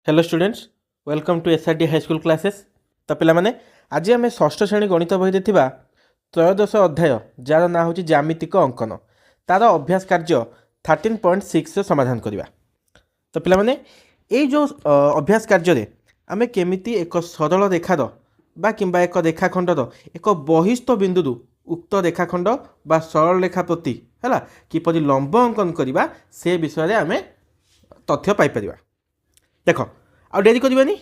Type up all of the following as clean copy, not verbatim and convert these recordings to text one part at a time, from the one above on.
Hello students welcome to SRD high school classes. तो पे आज आम षष्ठ श्रेणी गणित बही त्रयोदश अध्याय जार ना हूँ ज्यामितिक अंकन तार अभ्यास कार्य 13.6 समाधान करवा। तो पे ये जो अभ्यास कार्य आम केमी एक सरल रेखार बा किंबा एक रेखाखंडर एक बहिस्थ बिंदु उक्त रेखाखंड बा सरल रेखा प्रति है किपरि लंब अंकन करवा से विषय आम तथ्य पाइपर। देख आ डेरी करवानी।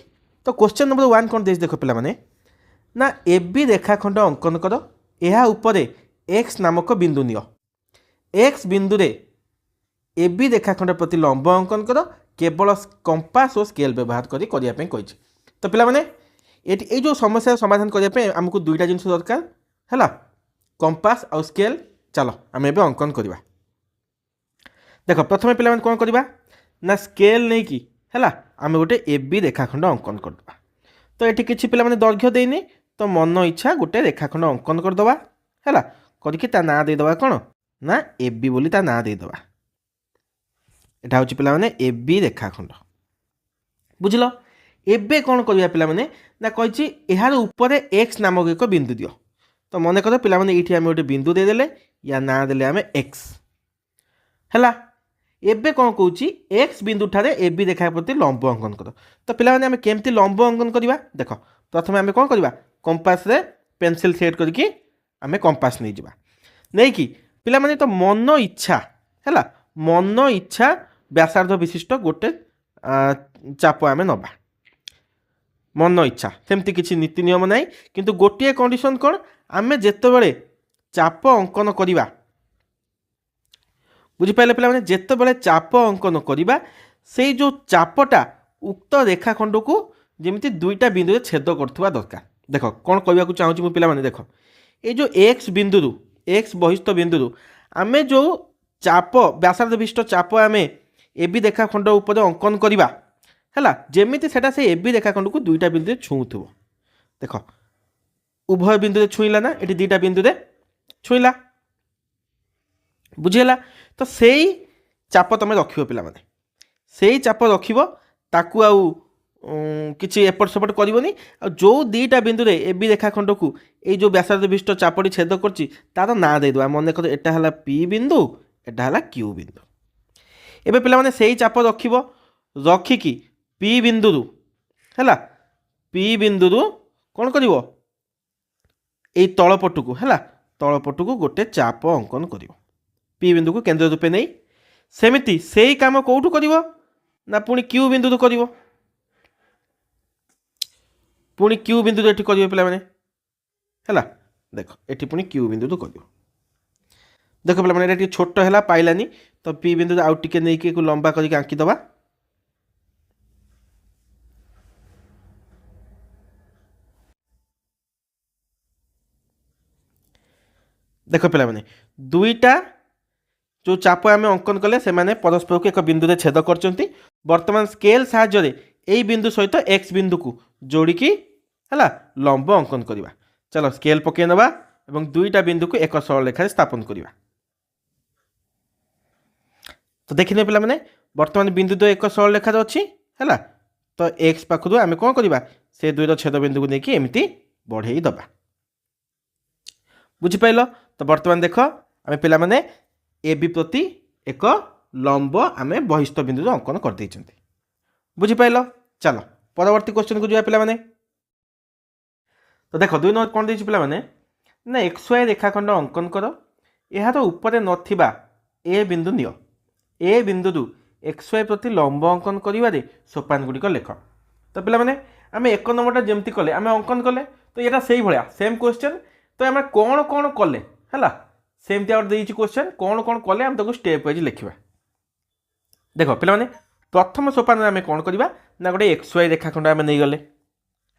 तो क्वेश्चन नंबर 1 कौन देख पे ना ए बी रेखाखंड अंकन कर यह उपरे एक्स नामक बिंदु नियो। एक्स बिंदु रे ए बी रेखाखंड प्रति लंब अंकन कर केवल कंपास और स्केल व्यवहार करने कही। तो पे ये जो समस्या समाधान करने आमको दुईटा जिन दरकार है कंपास और स्केल। चलो आम ए अंकन करवा। देख प्रथम पे कौन करवा ना स्केल नहीं कि है आम गोटे ए बी रेखाखंड अंकन करदे। तो ये किसी पे दैर्घ्य देनी तो मन इच्छा गोटे रेखाखंड अंकन करदे है करके ना देदेवा कौन ना ए बी बोली ता ना देदेवा। यहाँ हूँ पे ए बी रेखाखंड बुझल। एबे कौन करवा पे ना कही यार ऊपर एक्स नामक एक बिंदु दियो। तो मन कर पे ये आम गोटे बिंदु देदेले या ना देले आम एक्स है। एबे कौन कौच एक्स बिंदु ठारे ए बी रेखा प्रति लंब अंकन कर। तो पे आम केमती लंब अंकन करवा। देख प्रथम आम कौन करवा कंपास रे पेंसिल सेट करके आम कंपास नहीं जावा नहीं कि पे तो मन इच्छा है मन इच्छा व्यासार्ध विशिष्ट गोटे चाप आम नवा मन इच्छा सेमती किसी नीति नियम ना किंतु गोटे कंडीशन कौन आम जिते चाप अंकन करवा बुझिपारे पे जिते चाप अंकन करवा से जो चापटा उक्त रेखाखंड को जमी दुईटा बिंदु छेद करथुवा दरकार। देख कौन कहूँ चाहूँगी मु पे देख ये जो एक्स बिंदु एक्स बहिस्थ बिंदु आम जो चाप व्यासार्ध विशिष्ट चाप आम ए बी रेखाखंड उपर अंकन करवा है जमी से ए बी रेखाखंड को दुईटा बिंदु छुँथु। देख उभय बिंदु छुईला ना ये दुईटा बिंदु छुईला बुझीगला। तो से चाप तुम रख पे से चाप रख ताकू आउ किसी एपट सेपट करनी जो दीटा बिंदु रे ए बी रेखाखंड को ये जो व्यासार्ध विशिष्ट चापटी छेद कर ना देदेवा। मन कर एटा है पी बिंदु एटा है क्यू बिंदु। एबे पे से चाप रखिकी पी बिंदु है पी बिंदु कौन कर तलपट को है तलपट को गोटे चाप अंकन कर पी बिंदु को केंद्र रूपे नहीं सेमिति से ही काम कौटू कर ना पुणी क्यू बिंदु तो कर पुणी क्यू बिंदु तो ये कर पे देख ये पुणी क्यू बिंदु तो कर। देख पे छोट है पाइलानी तो पी बिंदु आउ टे नहीं लंबा करके आंकीदबा। देख पे दुईटा जो चाप आम अंकन कले से माने परस्पर को एक बिंदु छेद कर बर्तमान स्केल साहाय्य यही बिंदु सहित एक्स बिंदु को जोड़िकी है लंब अंकन करवा। चलो स्केल पकई नवा एवं दुईटा बिंदु को एक सरल रेखा स्थापन करवा। तो देखने पे बर्तमान बिंदु तो एक सरल रेखा अच्छी है तो एक्स पाखु आम कौन करवा से दुईर छेद बिंदु को लेकिन एमती बढ़ई दबा बुझिपाल। तो बर्तमान देख आम पे ए बी प्रति एक लंब आम बहिस्थ बिंदु अंकन कर देइछन्ते बुझिपाल। चलो परवर्ती क्वेश्चन को जावा पे। तो देख 2 नंबर कौन देइछ पे ना एक्स वाई रेखाखंड अंकन कर यार ऊपर नथिबा ए बिंदु नियो। ए बिंदु एक्स वाई प्रति लंब अंकन कर सोपान गुड़िक लेख। तो पे आम एक नंबरटा जमती कले आम अंकन कले तो यहाँ से भाया सेम क्वेश्चन तो आम कौन कौन कले है सेमती आउट देइछि क्वेश्चन कौन कौन कले आम ताको स्टेप वाइज लिखिबा। देख पे प्रथम सोपान आम कौन करवा ना गोटे एक्स वाई रेखाखंड आम नहीं गले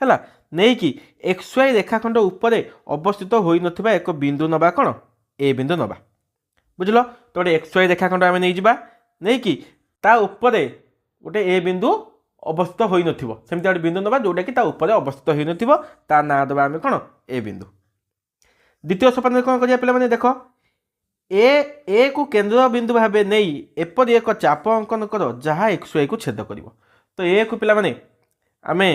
है नहीं कि एक्स वाई रेखाखंड उपर अवस्थित होई नथिबा एक बिंदु नबा कौन ए बिंदु नबा बुझल। तो गोटे एक्स वाई रेखाखंड आम नहीं जावा नहीं कि ता उपरे गोटे ए बिंदु अवस्थित होई नथिबो सेमती गोटे बिंदु नबा जोटा कि ता उपरे अवस्थित होई नथिबो ता ना दबा आम कौन ए बिंदु। द्वितीय सोपान कौन करिया पे देख ए को केंद्र बिंदु भाव नहीं एपरि एक चाप अंकन कर जहाँ एक्स वाई को छेद कर। तो ए को पिला माने आमे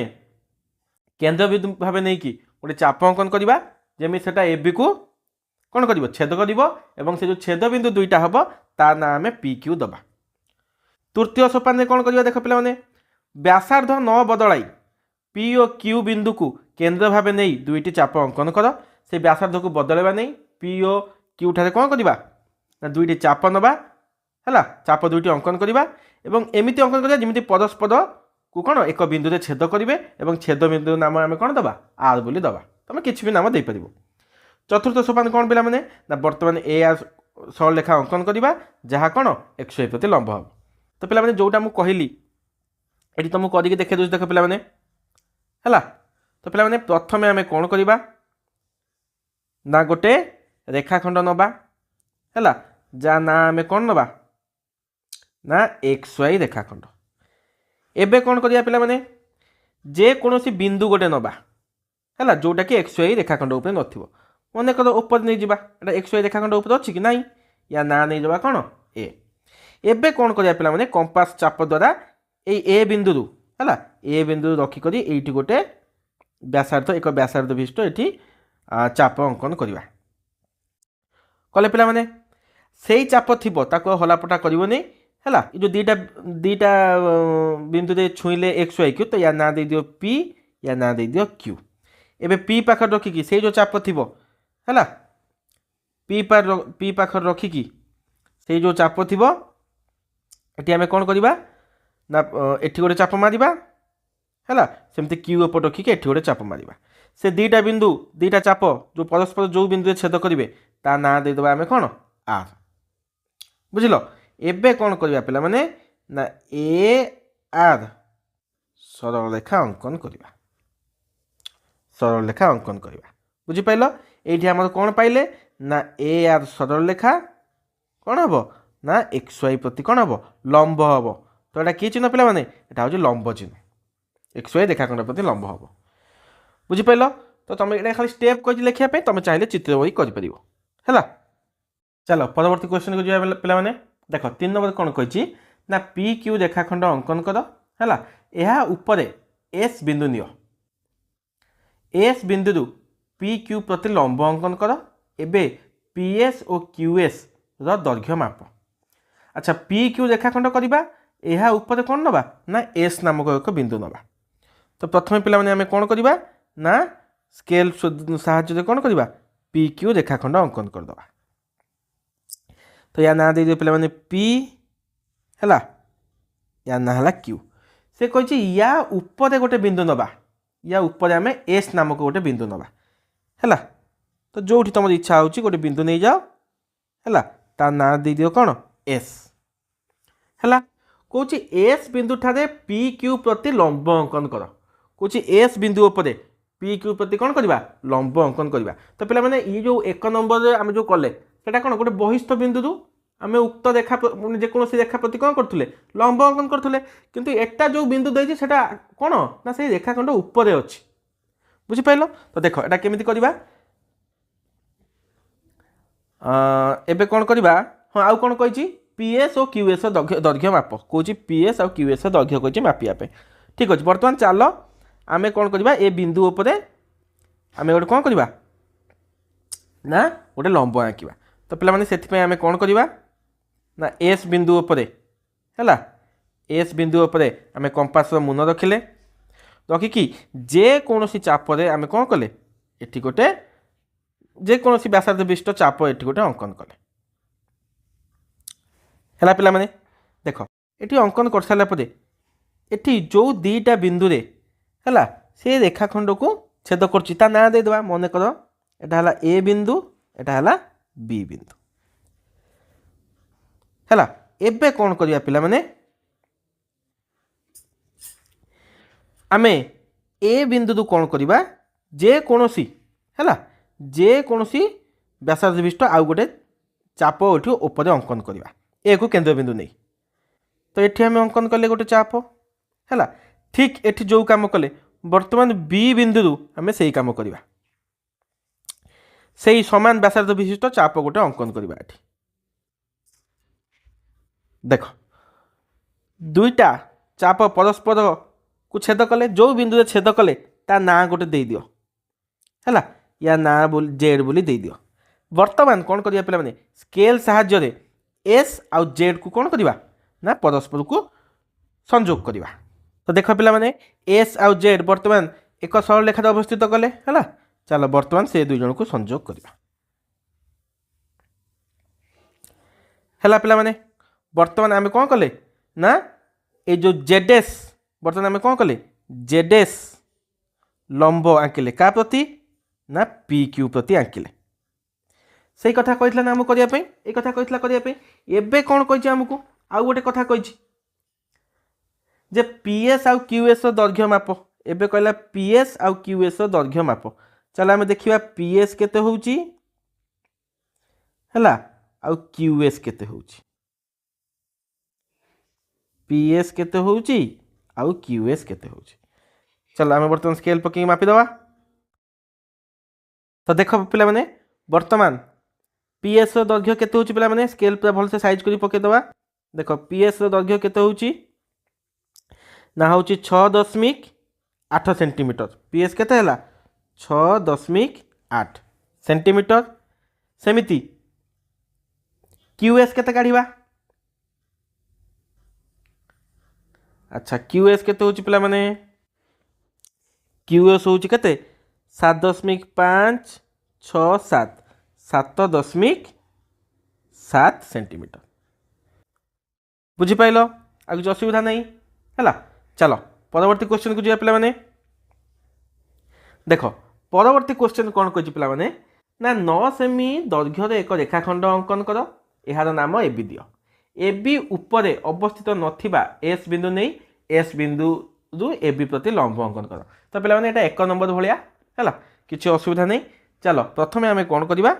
केन्द्र बिंदु भाव नहीं कि गोटे चाप अंकन करवा जमी से ए को कौन कर छेद कर से जो छेद बिंदु दुईटा हम ता ना आम पी क्यू दबा। तृतीय सोपान कौन कर देख पे व्यासार्ध न बदलाई पी और क्यू बिंदु को केन्द्र भाव नहीं दुईटी चाप अंकन कर से व्यासार्ध को बदलवा नहीं पी और क्यू ठारे कौन करवा ना दुईटी चाप नवा है चाप दुईटी अंकन करवा एमती अंकन करवा जमी परस्पर को कौन एक बिंदु छेद करेंगे और छेद बिंदु नाम आम कौन दबा आर बोली दबा तुम किसी भी नाम दे पार। चतुर्थ सोपान कौन पे ना बर्तमान ए आर सरल रेखा अंकन करवा जहाँ कौन एक्स वाई प्रति लंब हम। तो पे जोटा मुझे कहली ये तुमको करके देखे दूसरी देख पे है। तो पे प्रथम आम कौन करवा ना गोटे रेखाखंड नवा है जहाँ ना आम कौन नवा ना एक्स वाई रेखाखंड। एबे कौन करिया पिला माने जे कोनोसी बिंदु गोटे नबा है जोटा कि एक्स वाई रेखाखंड उपर नथिबो मन कर ऊपर नहीं जावा एटा एक्स वाई रेखाखंड उपर अछि कि नहीं या ना नहीं जावा कौन ए। एबे कौन करिया पिला माने कंपास चाप द्वारा ए बिंदु है ए बिंदु रखिक ये गोटे व्यासार्ध एक व्यासार्ध विशिष्ट ये चाप अंकन करवा कले पिला माने सेई चाप थिबो ताको हलापटा करबोनी है जो दीटा दीटा बिंदु दे छुईले एक्स वाई क्यू तो या ना दे दियो पी या ना दे दियो क्यू। एबे पी पाखर रखिकी से जो चाप थिबो है पी पाखर रखिकी से जो चाप थिबो एटी आमे कौन करवा ना एटी गोटे चाप मारिबा है सेमती क्यू ऊपर रखिकी एटी गोटे चाप मारिबा से दीटा बिंदु दीटा चाप जो परस्पर जो बिंदु छेद करेंगे ता ना दे देबा आमे कौन आर बुझिल। एबे कौन करवा पिला माने ना ए आर सरल रेखा अंकन करवा सरल रेखा अंकन करवा बुझी पाइल। ये आम कौन पाइले ना ए आर सरल रेखा कौन हम ना एक्स वाई प्रति कौन हम लंब हम। तो यहाँ कि चिन्ह पिला माने यहाँ हूँ लंब चिन्ह एक्स वाई रेखाखंड प्रति लंब हम बुझीपाल। तो तुम ये खाली स्टेप कही लिखापी तुम चाहिए चित्र बही कर चलो परवर्ती क्वेश्चन को जावा पिला माने देख 3 नंबर कौन कही ना पी क्यू रेखाखंड अंकन कर है यह उपर एस बिंदु नियो एस बिंदु पी क्यू प्रति लंब अंकन कर एबे पी एस और क्यू एस दैर्घ्य माप। अच्छा पी क्यू रेखाखंड करवा यह उपर कौन नवा ना एस नामक एक बिंदु नवा। तो प्रथम पिला माने आमे कौन करवा ना स्केल साहाय्य कौन करवा पी क्यू रेखाखंड अंकन करदे। तो या ना दे दियो पिला माने पी है या ना है क्यू से कही या ऊपर गोटे बिंदु नवा या ऊपर आम एस नामक गोटे बिंदु नवा है। तो जो तुम इच्छा हो गोटे बिंदु नहीं जाओ है ता ना दे दियो कौन एस है कौच एस बिंदु ठारे पी क्यू प्रति लंब अंकन कर कौच एस बिंदु उपर पी क्यू प्रति कौन करवा लंब अंकन करवा। तो पिला माने ये जो 1 नंबर आम जो कले सेटा कौन गोटे बहिस्थ बिंदु आम उक्त रेखा जेकोसी रेखा प्रति कौन करते लंब अंकन करते किंतु एटा जो बिंदु देती से कौन ना से रेखाखंड उपर अच्छी बुझीपाल। तो देख एटा केमिति करवा एबे कौन करवा हाँ आउ कौन कही पीएस और क्यूएस दैर्घ्य माप कौच पीएस और क्यूएस दैर्घ्य कही मापिया ठीक अच्छे। बर्तमान चल आम कौन करवा ए बिंदु उपर आम गोटे कौन करवा ना गोटे लंब आँकवा। तो पे से आम कौन करवा ना एस बिंदु उपर है एस बिंदु उपर आम कंपास मुन रखिले रखिकी जेकोसी चापे आम कौन कले ये गोटे जेकोसी व्यासार्ध विशिष्ट चाप ये गोटे अंकन कले है पिला माने देख ये अंकन कर सारापर ये जो दीटा बिंदु है से रेखाखंड को छेद कर ना देदेबा मन कर यहाँ है ए बिंदु यहाँ है बी बिंदु है। एबे कौन करवा पिला माने आमे ए बिंदु कौन करवा जेकोसी है जेकोसी व्यासार्ध विशिष्ट आउ गोटे चाप ये ऊपर अंकन करवा ए को केंद्र बिंदु नहीं। तो ये आम अंकन कले गोटे चाप है ठीक ये जो कम कले बर्तमान बी बिंदु आम से कम करवा से समान व्यासार्ध विशिष्ट चाप गोटे अंकन करवा। देख दुईटा चाप परस्पर को छेद कले जो बिंदु छेद कले ता ना गोटे दे दियो है या ना जेड बोली दे दियो। वर्तमान कौन करिया पिला माने स्केल साहाय्य रे एस आउ जेड को कौन करिवा ना परस्पर को संयोग करिवा। तो देख पिला माने एस आउ जेड वर्तमान एक सरल रेखा अवस्थित कले है। चलो वर्तमान से दुई जन को संयोग करिवा है पिला माने। वर्तमान आम कौन कले ना ये जो जेडेस वर्तमान आम कौन कले जेडेस लंब आंकिले का प्रति ना पी क्यू प्रति आंकिले से कथा कही ना आमको करने ये कथा कही करने एबे कौन कही आमको आउ गोटे कथा कही जे पीएस आउ क्यूएस दैर्घ्य माप एबे कहला पीएस आउ क्यूएस दैर्घ्य माप। चलो आम देखा पीएस केते होउची हैला आउ क्यूएस केते होउची पीएस केते होउची आउ क्यूएस केते होउची। चलो आम बर्तमान स्केल पकई मापी दवा। तो देख पिला माने वर्तमान पीएस दैर्घ्य केते होउची पिला माने स्केल पूरा भल से साइज करी पके दवा। देख पीएस दैर्घ्य केते होउची ना होउची 6.8 सेंटीमीटर पीएस केते हला 6.8 सेंटीमीटर। सेमिति क्यूएस केते काढिबा अच्छा क्यूएस केते होउची पिला माने क्यूएस होउची केते 7.567 7.7 सेंटीमीटर बुझी पाइल आ कुछ असुविधा नहीं है। चलो परवर्ती क्वेश्चन को जा पिला माने देख परवर्ती क्वेश्चन कौन कही पिला माने ना 9 सेमी दैर्घ्य एक रेखाखंड अंकन कर यार नाम एबी दियो एबी उपरे अवस्थित नथिबा एस बिंदु नहीं एस बिंदु रु एबी प्रति लंब अंकन कर। तो पिला माने एटा 1 नंबर भलिया है किसी असुविधा नहीं। चलो प्रथमे आम कौन करवा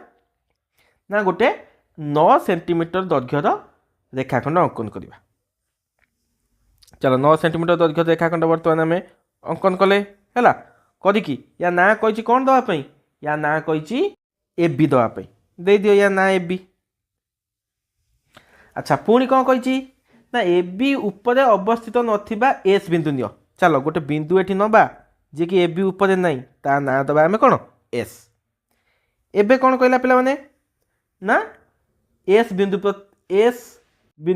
ना गोटे 9 सेंटीमीटर दैर्घ्यर रेखाखंड अंकन करवा। चलो 9 सेंटीमीटर दैर्घ्य रेखाखंड बर्तमान आम अंकन कले है करी या ना कही कौन दवाई या ना कही एबी दवाई दे दियो या ना एबी। अच्छा पुणी कौन कही ना एबी उपरे अवस्थित नथिबा एस बिंदु नियो। चलो गोटे बिंदु एठी नबा जे कि एबी उपरे नहीं ता ना दबा आम कौन एस। एबे कौन कहला पिला माने ना एस बिंदु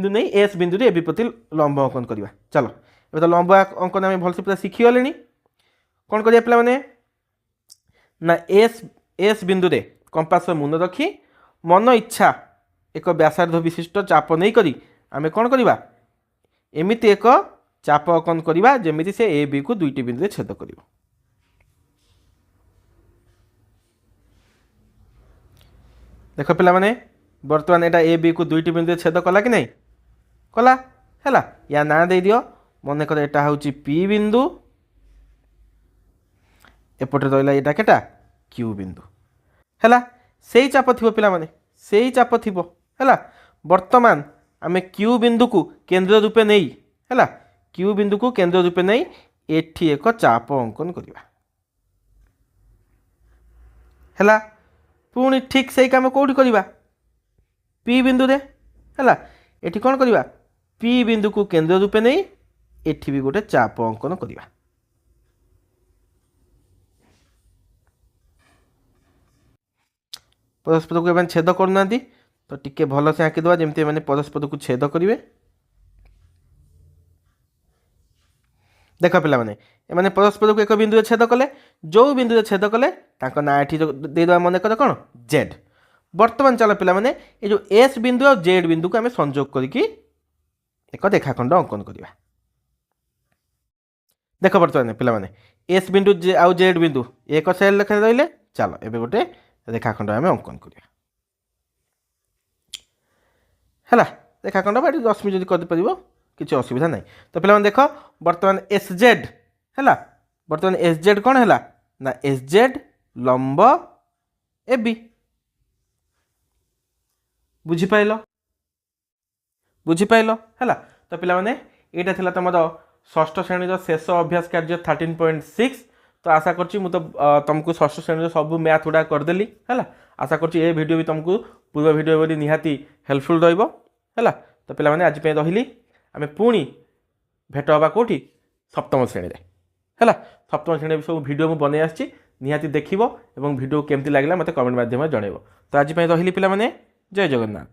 नहीं एस बिंदु एबी प्रति लंब अंकन करवा। चलो ये तो लंब अंकन आम भलसे पूरा शिखिगले कौन करिया पिला माने ना एस बिंदु रे कंपास मुन रखी मन इच्छा एक व्यासार्ध विशिष्ट चाप नहीं करी आमे कौन करवा एमिति एक चाप अंकन करवा जेमिति से ए बी को दुईटी बिंदु रे छेद करिवो। देख पिला माने वर्तमान एटा ए बी को दुईटी बिंदु रे छेद कला कि नहीं कला है या ना दे दियो मन कर एटा होची पी बिंदु एपटे रहिला एटा केटा क्यू बिंदु है से चाप थी पिला माने से चाप थी है। वर्तमान आम क्यू बिंदु को केंद्र रूपे नहीं है क्यू बिंदु को केंद्र रूपे नहीं एठी एक चाप अंकन करवा है। पुणी ठीक से काम कौटी करवा पी बिंदु रे है एठी कौन करवा पी बिंदु को केंद्र रूपे नहीं एठी भी गोटे चाप अंकन करवा। परस्पर को छेद करना तो टिके भल से आंकी दवा जमती मैंने परस्पर को छेद करेंगे। देख पिला माने एमाने परस्पर को एक बिंदु छेद कले जो बिंदु छेद कले तांको ना एठी देदेवा मन कर कौन जेड। वर्तमान चलो पिला माने ये जो एस बिंदु और जेड बिंदु को आम संयोग करके एक रेखाखंड अंकन करवा। देख वर्तमान पिला माने एस बिंदु आउ जेड बिंदु एक सेल लेखा रहिले चलो एबे गोटे रेखाखंड आम अंकन करवा है रेखाखंड बाटी 10 मिनट कर किसी असुविधा नहीं। तो पे देख बर्तमान एस जेड है बर्तमान एस जेड कौन है ना एस जेड लंब ए बी बुझीपाल है। तो पे यहाँ तुम षष्ठ श्रेणी शेष अभ्यास कार्य 13.6। तो आशा करची मु तो तुमको षष्ठ श्रेणी सब मैथ गुड़ा करदेली है आशा करची ये वीडियो भी तुमको पूर्व वीडियो बोली निहाती हेल्पफुल रहिबो है। तो पे आज रही आम पुणी भेट हवा कौटी सप्तम श्रेणी रे है सप्तम श्रेणी सब भिड मुझे बनई आसी निहाती देखो और भिडियो केमती लगे मत कमेंट मध्यम जनइब तो आज रही पिला जय जगन्नाथ।